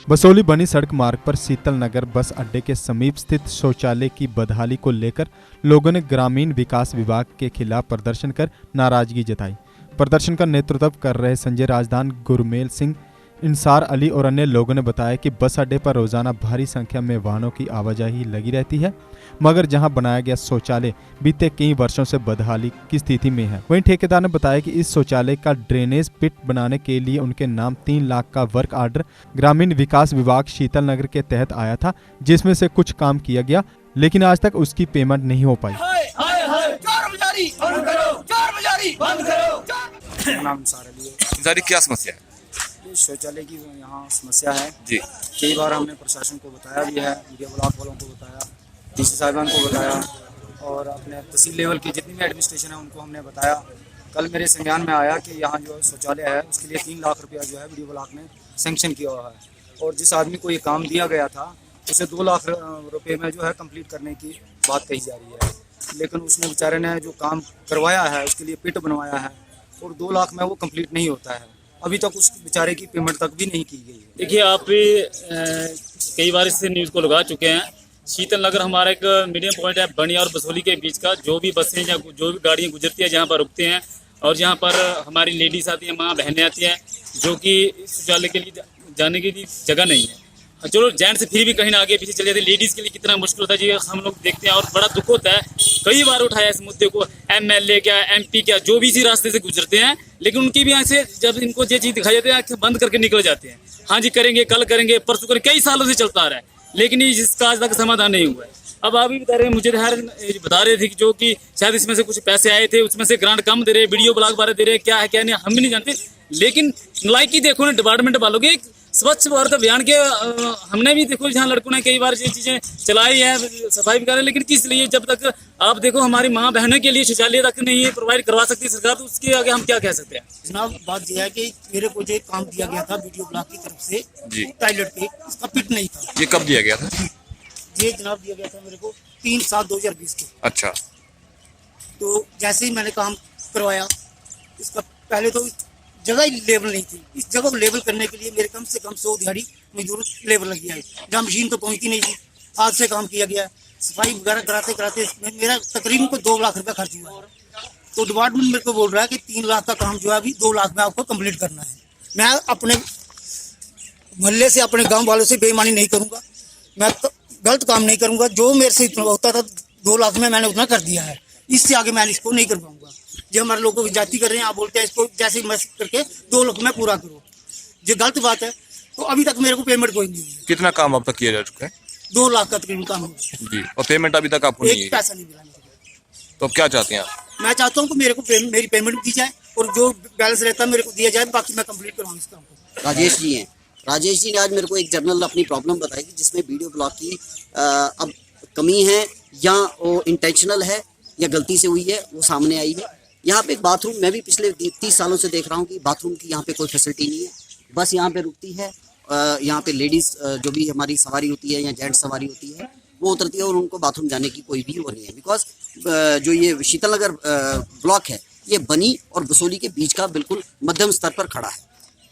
बसोली बनी सड़क मार्ग पर शीतल नगर बस अड्डे के समीप स्थित शौचालय की बदहाली को लेकर लोगों ने ग्रामीण विकास विभाग के खिलाफ प्रदर्शन कर नाराजगी जताई। प्रदर्शन का नेतृत्व कर रहे संजय राजदान, गुरमेल सिंह, इंसार अली और अन्य लोगों ने बताया कि बस अड्डे पर रोजाना भारी संख्या में वाहनों की आवाजाही लगी रहती है, मगर जहां बनाया गया शौचालय बीते कई वर्षों से बदहाली की स्थिति में है। वहीं ठेकेदार ने बताया कि इस शौचालय का ड्रेनेज पिट बनाने के लिए उनके नाम 3 लाख का वर्क ऑर्डर ग्रामीण विकास विभाग शीतल नगर के तहत आया था, जिसमें से कुछ काम किया गया, लेकिन आज तक उसकी पेमेंट नहीं हो पाई। नाम सारी क्या समस्या है? शौचालय की यहाँ समस्या है जी। कई बार हमने प्रशासन को बताया भी है, मीडिया ब्लॉक वालों को बताया, डीसी साहिबान को बताया और अपने तहसील लेवल की जितनी भी एडमिनिस्ट्रेशन है उनको हमने बताया। कल मेरे संज्ञान में आया कि यहाँ जो शौचालय है उसके लिए 3 लाख रुपया जो है वीडियो ब्लॉक ने सैंक्शन किया हुआ है और जिस आदमी को ये काम दिया गया था उसे 2 लाख रुपये में जो है कंप्लीट करने की बात कही जा रही है, लेकिन उसने बेचारे ने जो काम करवाया है उसके लिए पिट बनवाया है और 2 लाख में वो कंप्लीट नहीं होता है। अभी तक उस बेचारे की पेमेंट तक भी नहीं की गई है। देखिए, आप भी कई बार इससे न्यूज़ को लगा चुके हैं। शीतल नगर हमारा एक मीडियम पॉइंट है बनी और बसोली के बीच का। जो भी बसें या जो भी गाड़ियाँ गुजरती है जहाँ पर रुकते हैं और जहाँ पर हमारी लेडीज़ आती हैं, माँ बहनें आती हैं, जो कि शौचालय के लिए जाने के लिए जगह नहीं है। चलो जेंट्स फिर भी कहीं ना आगे पीछे चले जाते, लेडीज़ के लिए कितना मुश्किल होता है जी, हम लोग देखते हैं और बड़ा दुख होता है। कई बार उठाया इस मुद्दे को, एमएलए क्या, एमपी क्या, जो भी इसी रास्ते से गुजरते हैं, लेकिन उनकी भी ऐसे जब इनको ये चीज़ दिखाई जाती है आंखें बंद करके निकल जाते हैं। हाँ जी करेंगे, कल करेंगे, परसों करेंगे, कई सालों से चलता आ रहा है, लेकिन इसका आज तक समाधान नहीं हुआ है। अब आप भी बता रहे हैं, मुझे बता रहे थे कि जो कि शायद इसमें से कुछ पैसे आए थे, उसमें से ग्रांट कम दे रहे, वीडियो ब्लॉग बारे दे रहे, क्या है क्या नहीं हम भी नहीं जानते। लेकिन लाइकी देखो ना डिपार्टमेंट वालों के स्वच्छ भारत अभियान के हमने भी देखो जहाँ लड़कों ने कई बार ये चीज़ें चलाई है, सफाई वगैरह, लेकिन किस लिए जब तक आप देखो हमारी माँ बहनों के लिए शौचालय तक नहीं प्रोवाइड करवा सकती सरकार, तो उसके आगे हम क्या कह सकते हैं। जनाब बात यह है कि मेरे को जो काम दिया गया था वीडियो ब्लॉक की तरफ से टॉयलेट पे, इसका पिट नहीं था। ये कब दिया गया था? ये जनाब दिया गया था मेरे को 3/7/2020 को। अच्छा। तो जैसे ही मैंने काम करवाया, इसका पहले तो जगह ही लेवल नहीं थी। इस जगह को लेवल करने के लिए मेरे कम से कम 100 दिहाड़ी मजदूर लेवल लगी है, जहाँ मशीन तो पहुंचती नहीं थी। हाथ से काम किया गया, सफाई वगैरह कराते कराते मेरा तकरीबन को 2 लाख रुपया खर्च हुआ है। तो डिपार्टमेंट मेरे को बोल रहा है कि 3 लाख का काम जो है अभी 2 लाख में आपको कंप्लीट करना है। मैं अपने मोहल्ले से, अपने गाँव वालों से बेईमानी नहीं करूँगा, मैं गलत काम नहीं करूँगा। जो मेरे से इतना होता था 2 लाख में मैंने उतना कर दिया है, इससे आगे मैं इसको नहीं कर पाऊंगा। जो हमारे लोगों की जाति कर रहे हैं, आप बोलते हैं इसको जैसे मैसेज करके 2 लाख में पूरा करो, जो गलत बात है। तो अभी तक मेरे को पेमेंट कोई नहीं हुई है। कितना काम अब तक किया जा चुका है? 2 लाख का तकरीबन काम हुआ जी, और पेमेंट अभी तक आपको नहीं एक पैसा नहीं मिला। तो अब क्या चाहते हैं आप? मैं चाहता हूँ कि मेरे को मेरी पेमेंट दी जाए और जो बैलेंस रहता है मेरे को दिया जाए, बाकी मैं कंप्लीट करवाऊँ इस काम को। राजेश जी हैं। राजेश जी ने आज मेरे को एक जर्नल अपनी प्रॉब्लम बताई कि जिसमें वीडियो ब्लॉक की अब कमी है या वो इंटेंशनल है या गलती से हुई है, वो सामने आई है। यहाँ पे एक बाथरूम, मैं भी पिछले 30 सालों से देख रहा हूँ कि बाथरूम की यहाँ पे कोई फैसिलिटी नहीं है। बस यहाँ पे रुकती है, यहाँ पे लेडीज़ जो भी हमारी सवारी होती है या जेंट्स सवारी होती है वो उतरती है और उनको बाथरूम जाने की कोई भी वो नहीं है। बिकॉज जो ये शीतल नगर ब्लॉक है ये बनी और बसोली के बीच का बिल्कुल मध्यम स्तर पर खड़ा है।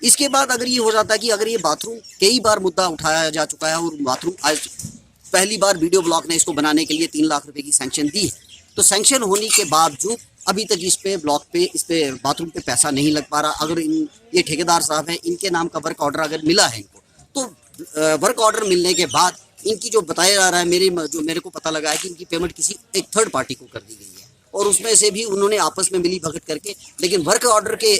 इसके बाद अगर ये हो जाता है कि अगर ये बाथरूम कई बार मुद्दा उठाया जा चुका है और बाथरूम आज पहली बार वीडियो ब्लॉक ने इसको बनाने के लिए 3 लाख रुपए की सैंक्शन दी है, तो सैंक्शन होने के बावजूद अभी तक इस पे ब्लॉक पे, इस पे बाथरूम पे पैसा नहीं लग पा रहा। अगर ये ठेकेदार साहब हैं, इनके नाम का वर्क ऑर्डर अगर मिला है इनको, तो वर्क ऑर्डर मिलने के बाद इनकी जो बताया जा रहा है, मेरे को पता लगा है कि इनकी पेमेंट किसी एक थर्ड पार्टी को कर दी गई है और उसमें से भी उन्होंने आपस में मिली भगत करके, लेकिन वर्क ऑर्डर के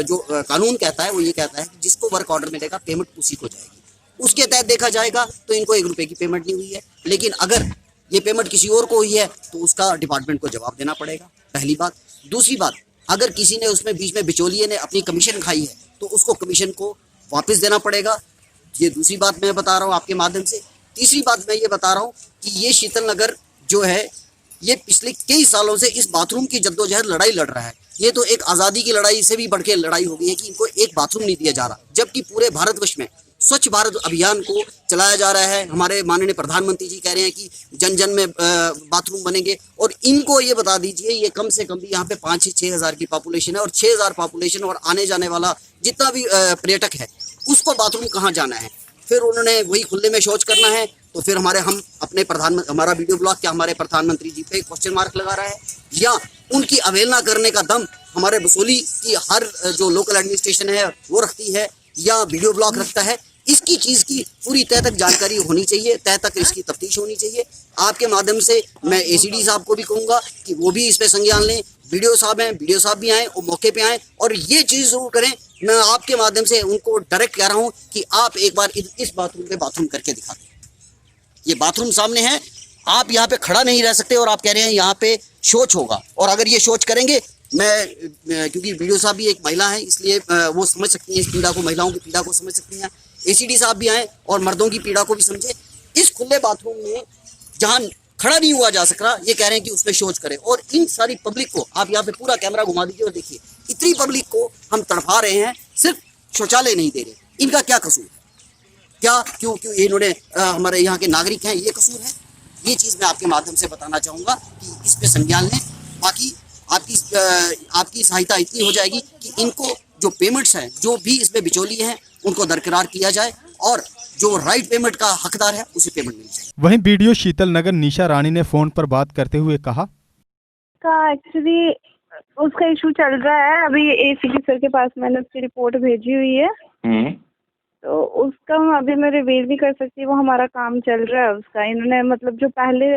जो कानून कहता है वो ये कहता है कि जिसको वर्क ऑर्डर मिलेगा पेमेंट उसी को जाएगी, उसके तहत देखा जाएगा। तो इनको 1 रुपये की पेमेंट नहीं हुई है, लेकिन अगर ये पेमेंट किसी और को हुई है तो उसका डिपार्टमेंट को जवाब देना पड़ेगा, पहली बात। दूसरी बात, अगर किसी ने उसमें बीच में बिचौलिए ने अपनी कमीशन खाई है तो उसको कमीशन को वापस देना पड़ेगा। ये दूसरी बात मैं बता रहा हूँ आपके माध्यम से। तीसरी बात मैं ये बता रहा हूँ कि ये शीतल नगर जो है ये पिछले कई सालों से इस बाथरूम की जद्दोजहद लड़ाई लड़ रहा है। ये तो एक आज़ादी की लड़ाई से भी बढ़ के लड़ाई हो गई है कि इनको एक बाथरूम नहीं दिया जा रहा, जबकि पूरे भारतवर्ष में स्वच्छ भारत अभियान को चलाया जा रहा है। हमारे माननीय प्रधानमंत्री जी कह रहे हैं कि जन जन में बाथरूम बनेंगे और इनको ये बता दीजिए, ये कम से कम भी यहाँ पे 5 से 6 हज़ार की पॉपुलेशन है और 6 हज़ार पॉपुलेशन और आने जाने वाला जितना भी पर्यटक है उसको बाथरूम कहाँ जाना है। फिर उन्होंने वही खुले में शौच करना है, तो फिर हमारा वीडियो ब्लॉग क्या हमारे प्रधानमंत्री जी पे क्वेश्चन मार्क लगा रहा है, या उनकी अवहेलना करने का दम हमारे बसोली की हर जो लोकल एडमिनिस्ट्रेशन है वो रखती है, या वीडियो ब्लॉग रखता है। इसकी चीज़ की पूरी तह तक जानकारी होनी चाहिए, तह तक इसकी तफ्तीश होनी चाहिए। आपके माध्यम से मैं एसीडी साहब को भी कहूँगा कि वो भी इस पे संज्ञान लें। वीडियो साहब भी आएँ और मौके पे आएँ और ये चीज़ जरूर करें। मैं आपके माध्यम से उनको डायरेक्ट कह रहा हूँ कि आप एक बार इस बाथरूम पे बाथरूम करके दिखा दें। ये बाथरूम सामने है, आप यहाँ पे खड़ा नहीं रह सकते और आप कह रहे हैं यहाँ पे शौच होगा। और अगर ये शौच करेंगे, मैं क्योंकि वीडियो साहब भी एक महिला है, इसलिए वो समझ सकती हैं इस पीड़ा को, महिलाओं की पीड़ा को समझ सकती हैं। एसीडी साहब भी आए और मर्दों की पीड़ा को भी समझे। इस खुले बाथरूम में जहाँ खड़ा नहीं हुआ जा सक रहा, ये कह रहे हैं कि उसमें शौच करें। और इन सारी पब्लिक को आप यहाँ पे पूरा कैमरा घुमा दीजिए और देखिए, इतनी पब्लिक को हम तड़फा रहे हैं, सिर्फ शौचालय नहीं दे रहे। इनका क्या कसूर है? क्या क्यों इन्होंने हमारे यहाँ के नागरिक हैं, ये कसूर है? ये चीज़ मैं आपके माध्यम से बताना चाहूँगा कि इस पे संज्ञान लें। बाकी आपकी सहायता इतनी हो जाएगी कि इनको जो पेमेंट्स हैं, जो भी इसमें बिचौलिए हैं, उनको दरकिरार किया जाए और जो राइट पेमेंट का हकदार है उसे पेमेंट मिल जाए। वहीं वीडियो शीतल नगर निशा रानी ने फोन पर बात करते हुए कहा, एक्चुअली उसका इशू चल रहा है। अभी एसीडी सर के पास मैंने उसकी रिपोर्ट भेजी हुई है, तो उसका अभी मैं रिवील नहीं कर सकती, वो हमारा काम चल रहा है उसका। इन्होंने मतलब जो पहले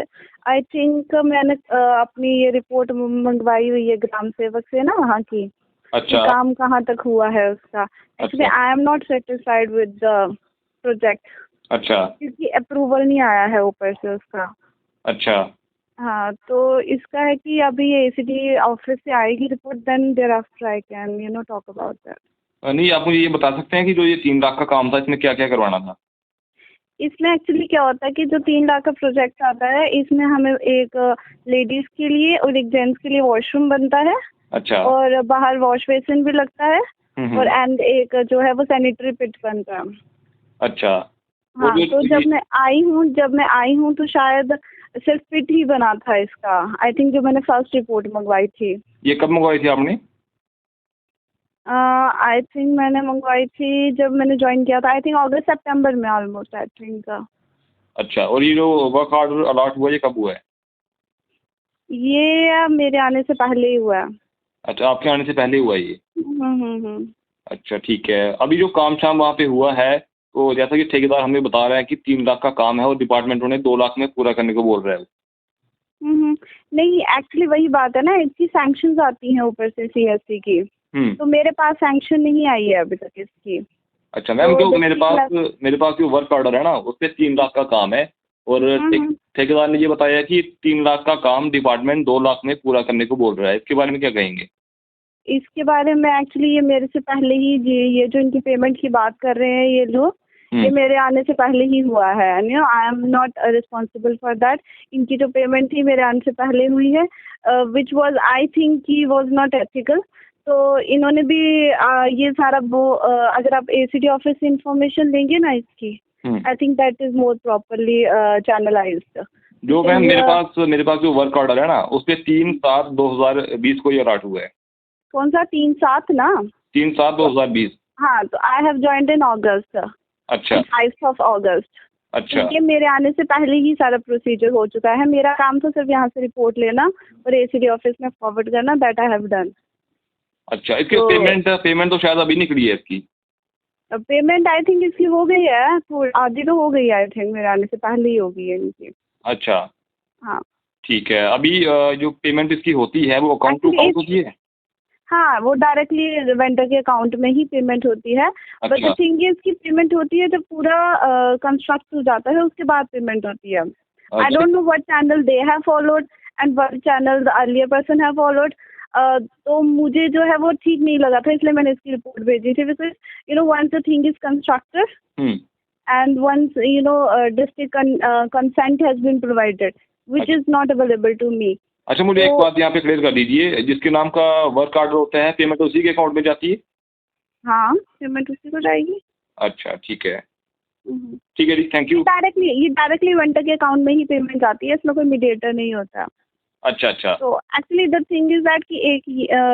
आई थिंक मैंने अपनी ये रिपोर्ट मंगवाई हुई है ग्राम सेवक से ना, वहाँ की। अच्छा, काम कहाँ तक हुआ है उसका। Actually I am not satisfied with the project. अच्छा, क्योंकि अप्रूवल नहीं आया है ऊपर से उसका। अच्छा, हाँ, तो इसका है कि अभी ये एसीडी ऑफिस से आएगी report, then thereafter I can talk about that. नहीं, आप मुझे ये बता सकते हैं कि जो ये 3 लाख का काम था, इसमें क्या क्या करवाना था? इसमें एक्चुअली क्या होता है कि जो 3 लाख का प्रोजेक्ट आता है, इसमें हमें एक लेडीज के लिए और एक जेंट्स के लिए वॉशरूम बनता है। अच्छा, और बाहर वॉश बेसिन भी लगता है। और एंड एक जो है वो सैनिटरी पिट बनता है। अच्छा। हाँ, तो जब मैं आई हूँ तो शायद सिर्फ पिट ही बना था इसका। आई थिंक जो मैंने फर्स्ट रिपोर्ट मंगवाई थी। ये कब मंगवाई थी आपने? आई थिंक मैंने मंगवाई थी जब मैंने ज्वाइन किया था, आई थिंक अगस्त सितंबर में ऑलमोस्ट, आई थिंक। अच्छा, और ये जो वर्क ऑर्डर अलॉट हुआ, ये कब हुआ है? ये मेरे आने से पहले ही हुआ है। अच्छा, आपके आने से पहले हुआ है ये? हम्म। अच्छा, ठीक है। अभी जो काम शाम वहाँ पे हुआ है, तो जैसा कि ठेकेदार हमें बता रहा है कि 3 लाख का काम है और डिपार्टमेंट उन्हें 2 लाख में पूरा करने को बोल रहा है। नहीं, एक्चुअली वही बात है ना, इसकी सैंक्शंस आती हैं ऊपर से सीएससी की। तो मेरे पास सैंक्शन नहीं आई है अभी तक इसकी। अच्छा मैम, तो जो मेरे पास जो वर्क ऑर्डर है ना, उस पे 3 लाख का काम है और ठेकेदार ने ये बताया कि 3 लाख का काम डिपार्टमेंट 2 लाख में पूरा करने को बोल रहा है। इसके बारे में क्या कहेंगे? इसके बारे में एक्चुअली ये मेरे से पहले ही ये जो इनकी पेमेंट की बात कर रहे हैं ये लोग, ये मेरे आने से पहले ही हुआ है। I am not responsible for that. इनकी जो पेमेंट थी मेरे आने से पहले हुई है, which was I think he was not ethical. तो इन्होंने भी ये सारा अगर आप एसीडी ऑफिस से इंफॉर्मेशन लेंगे ना इसकी, I think that is more properly channelised. जो मैम मेरे पास जो वर्क ऑर्डर है ना, उस पे 3/7/2020 को ये अलॉट हुआ है। कौन सा 3/7 ना? 3/7/2020। हाँ, तो आई हैव जॉइंड इन अगस्त। अच्छा, 5 अगस्त। अच्छा, ये मेरे आने से पहले ही सारा प्रोसीजर हो चुका है। मेरा काम तो सिर्फ यहाँ से रिपोर्ट लेना और एसीडी ऑफिस में फॉरवर्ड करना, दैट आई हैव डन। अच्छा। इसकी तो पेमेंट तो शायद अभी निकली है इसकी। पेमेंट आई थिंक इसकी हो गई है, तो आधी तो हो गई है, आई थिंक मेरे आने से पहले ही हो गई है इनकी। अच्छा, हाँ, ठीक है। अभी जो पेमेंट इसकी होती है वो अकाउंट टू अकाउंट होती है? हाँ, वो डायरेक्टली वेंडर के अकाउंट में ही पेमेंट होती है। बट द थिंग इज की पेमेंट होती है जब पूरा कंस्ट्रक्ट हो जाता है, उसके बाद पेमेंट होती है। I don't know what channel they have followed and what channel the earlier person have followed. तो मुझे जो है वो ठीक नहीं लगा था, इसलिए मैंने इसकी रिपोर्ट भेजी थी। Because once the thing is constructed and once district consent has been provided which is not available to me. अच्छा, मुझे एक बात यहाँ पे क्लियर कर दीजिए, जिसके नाम का वर्क ऑर्डर होता है, पेमेंट उसी के अकाउंट में जाती है? हाँ, पेमेंट उसी को जाएगी। अच्छा, ठीक है, ठीक है जी, थैंक यू। ये डायरेक्टली वेंडर के अकाउंट में ही पेमेंट जाती है, इसमें कोई मीडिएटर नहीं होता। अच्छा, अच्छा। तो actually the thing is that कि एक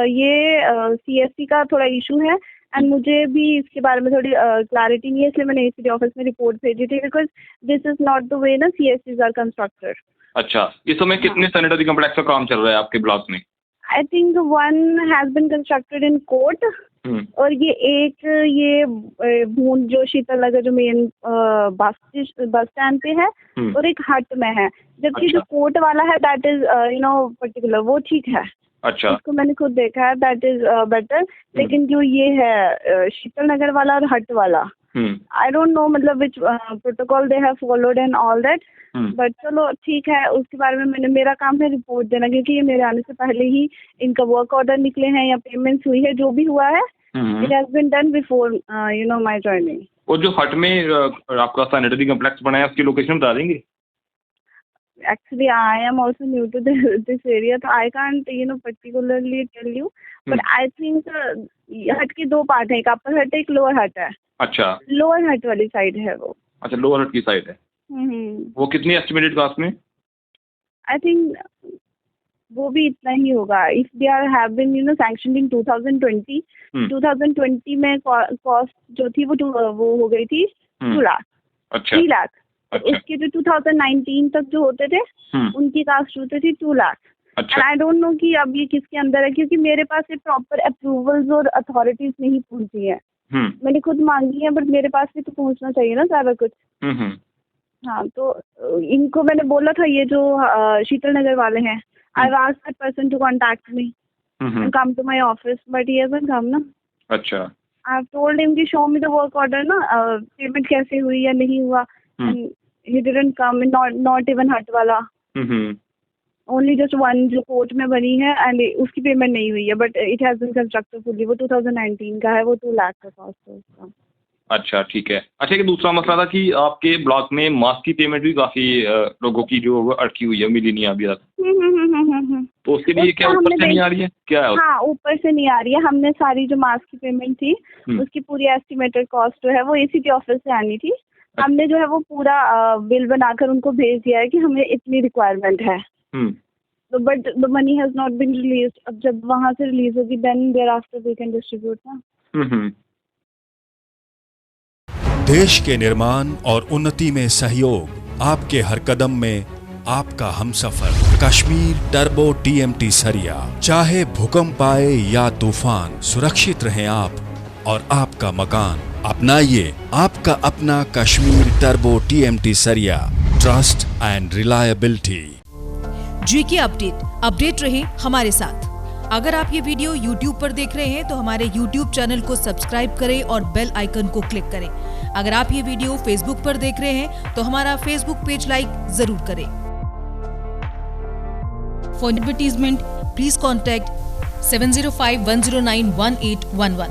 ये सीएससी का थोड़ा इशू है एंड मुझे भी इसके बारे में थोड़ी क्लैरिटी नहीं है, इसलिए मैंने एसीडी ऑफिस में रिपोर्ट भेजी थी, because this is not the way ना सीएससीज आर कंस्ट्रक्टेड। अच्छा, इस समय कितने सैनिटरी कॉम्प्लेक्स का काम चल रहा है आपके ब्लॉक में? I think one has been constructed in court, और ये भून जो शीतल नगर जो मेन बस स्टैंड पे है, और एक हट में है, जबकि जो कोर्ट वाला है दैट इज पर्टिकुलर, वो ठीक है। अच्छा, उसको मैंने खुद देखा है, दैट इज बेटर। लेकिन जो ये है शीतल नगर वाला और हट वाला, आई डोंट नो मतलब विच protocol they have followed and all that, but चलो ठीक है, उसके बारे में मेरा काम है रिपोर्ट देना, क्योंकि ये मेरे आने से पहले ही इनका वर्क ऑर्डर निकले हैं या पेमेंट्स हुई है, जो भी हुआ है it has been done before my joining. और जो हट में आपका सैनिटरी कॉम्प्लेक्स बना है उसकी लोकेशन बता देंगे? Actually, I am also new to this area, so I can't, particularly tell you. But I think हट के दो पार्ट है, एक अपर हट है, एक लोअर हट है। अच्छा, लोअर हट वाली साइड है वो। अच्छा, लोअर हट की साइड है। वो कितनी एस्टिमेटेड कॉस्ट में? आई थिंक वो भी इतना ही होगा। If they are have been sanctioned in 2020 में कॉस्ट जो थी वो हो गई थी 2 लाख। अच्छा, 3 लाख। अच्छा, उसके जो 2019 तक जो होते थे उनकी कास्ट होते थे 2 लाख। अच्छा, एंड आई डोंट नो कि अब ये किसके अंदर है, क्योंकि मेरे पास ये प्रॉपर अप्रूवल्स और अथॉरिटीज नहीं पहुंची है। मैंने खुद मांगी है, बट मेरे पास भी तो पहुंचना चाहिए ना सारा कुछ। हाँ, तो इनको मैंने बोला था, ये जो शीतल नगर वाले हैं, I asked that person to contact me and come to my office, but he hasn't come ना। अच्छा, आई हैव टोल्ड हिम कि show me the work order ना, पेमेंट कैसे हुई या नहीं हुआ, and he didn't come, not even हट वाला, only just one जो कोर्ट में बनी है, एंड उसकी पेमेंट नहीं हुई है, but it has been constructed fully. वो 2019 का है, वो 2 लाख का कॉस्ट है उसका। अच्छा, ठीक है। अच्छा, कि दूसरा मसला था कि आपके ब्लॉक में मास्क की पेमेंट भी काफी लोगों की जो अटकी हुई है, मिली नहीं अभी तक। तो उसके लिए क्या ऊपर से नहीं आ रही है क्या? हाँ, ऊपर से नहीं आ रही है। हमने सारी जो मास्क की पेमेंट थी उसकी पूरी एस्टिमेटेड कॉस्ट जो है वो एसीटी ऑफिस से आनी थी। हमने जो है वो पूरा बिल बनाकर उनको भेज दिया है कि हमें इतनी रिक्वायरमेंट है, तो but the money has not been released. अब जब वहां से रिलीज होगी then thereafter we can distribute ना। देश के निर्माण और उन्नति में सहयोग, आपके हर कदम में आपका हमसफर। कश्मीर टर्बो टीएमटी सरिया, चाहे भूकंप आए या तूफान, सुरक्षित रहें आप और आपका मकान। अपनाइए आपका अपना कश्मीर टर्बो टीएमटी सरिया, trust and reliability. GK update रहे हमारे साथ। अगर आप ये वीडियो YouTube पर देख रहे हैं तो हमारे YouTube चैनल को सब्सक्राइब करें और बेल आइकन को क्लिक करें। अगर आप ये वीडियो Facebook पर देख रहे हैं तो हमारा Facebook पेज लाइक जरूर करें। For advertisement please contact 7051091811।